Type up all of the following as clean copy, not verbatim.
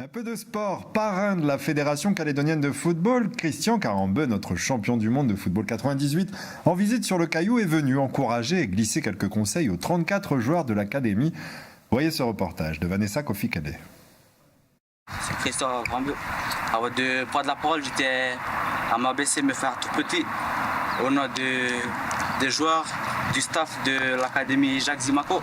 Un peu de sport, parrain de la Fédération calédonienne de football, Christian Karembeu, notre champion du monde de football 98, en visite sur le Caillou est venu encourager et glisser quelques conseils aux 34 joueurs de l'académie. Voyez ce reportage de Vanessa Kofi-Kadé. C'est Christian Karembeu. Avant de prendre la parole, j'étais à m'abaisser, me faire tout petit au nom des joueurs, du staff de l'académie Jacques Zimaco.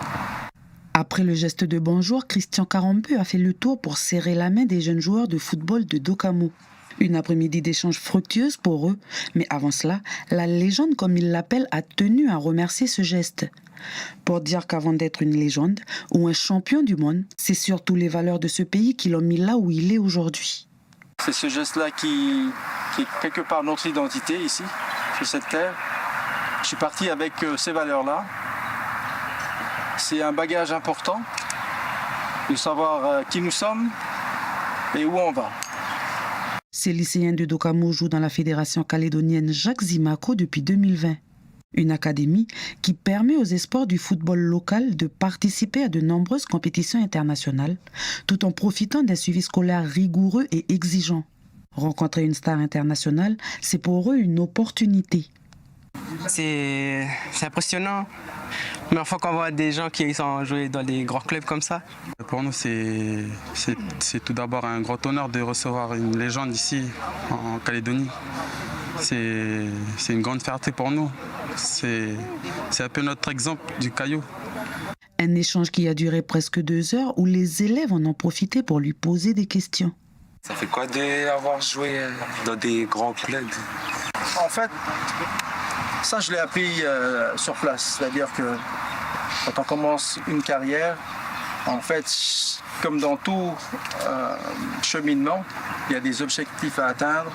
Après le geste de bonjour, Christian Karembeu a fait le tour pour serrer la main des jeunes joueurs de football de Dokamo. Une après-midi d'échange fructueuse pour eux, mais avant cela, la légende, comme il l'appelle, a tenu à remercier ce geste. Pour dire qu'avant d'être une légende ou un champion du monde, c'est surtout les valeurs de ce pays qui l'ont mis là où il est aujourd'hui. C'est ce geste-là qui est quelque part notre identité ici, sur cette terre. Je suis parti avec ces valeurs-là. C'est un bagage important de savoir qui nous sommes et où on va. Ces lycéens de Dokamo jouent dans la fédération calédonienne Jacques Zimaco depuis 2020. Une académie qui permet aux espoirs du football local de participer à de nombreuses compétitions internationales, tout en profitant d'un suivi scolaire rigoureux et exigeant. Rencontrer une star internationale, c'est pour eux une opportunité. C'est impressionnant. Mais enfin, qu'on voit des gens qui sont joués dans des grands clubs comme ça. Pour nous, c'est tout d'abord un grand honneur de recevoir une légende ici, en Calédonie. C'est une grande fierté pour nous. C'est un peu notre exemple du Caillou. Un échange qui a duré presque 2 heures où les élèves en ont profité pour lui poser des questions. Ça fait quoi d'avoir joué dans des grands clubs? En fait, ça je l'ai appris sur place. C'est-à-dire que quand on commence une carrière, en fait, comme dans tout cheminement, il y a des objectifs à atteindre.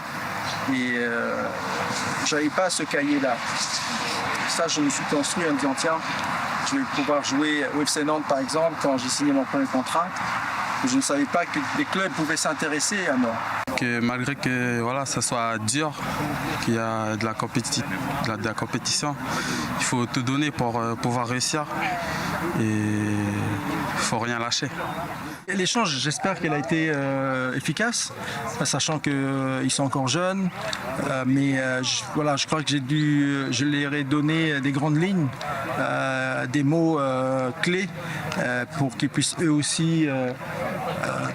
Et je n'avais pas ce cahier-là. Ça, je me suis construit en me disant, tiens, je vais pouvoir jouer au FC Nantes, par exemple, quand j'ai signé mon premier contrat. Je ne savais pas que des clubs pouvaient s'intéresser à moi. Que malgré que voilà, ça soit dur, qu'il y a de la compétition, il faut tout donner pour pouvoir réussir et il ne faut rien lâcher. L'échange, j'espère qu'elle a été efficace, sachant qu'ils sont encore jeunes, mais je crois que je leur ai donné des grandes lignes, des mots clés pour qu'ils puissent eux aussi,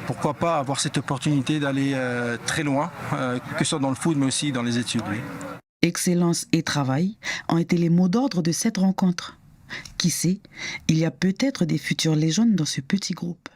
pourquoi pas, avoir cette opportunité d'aller très loin, que ce soit dans le foot mais aussi dans les études. Oui. Excellence et travail ont été les mots d'ordre de cette rencontre. Qui sait, il y a peut-être des futures légendes dans ce petit groupe.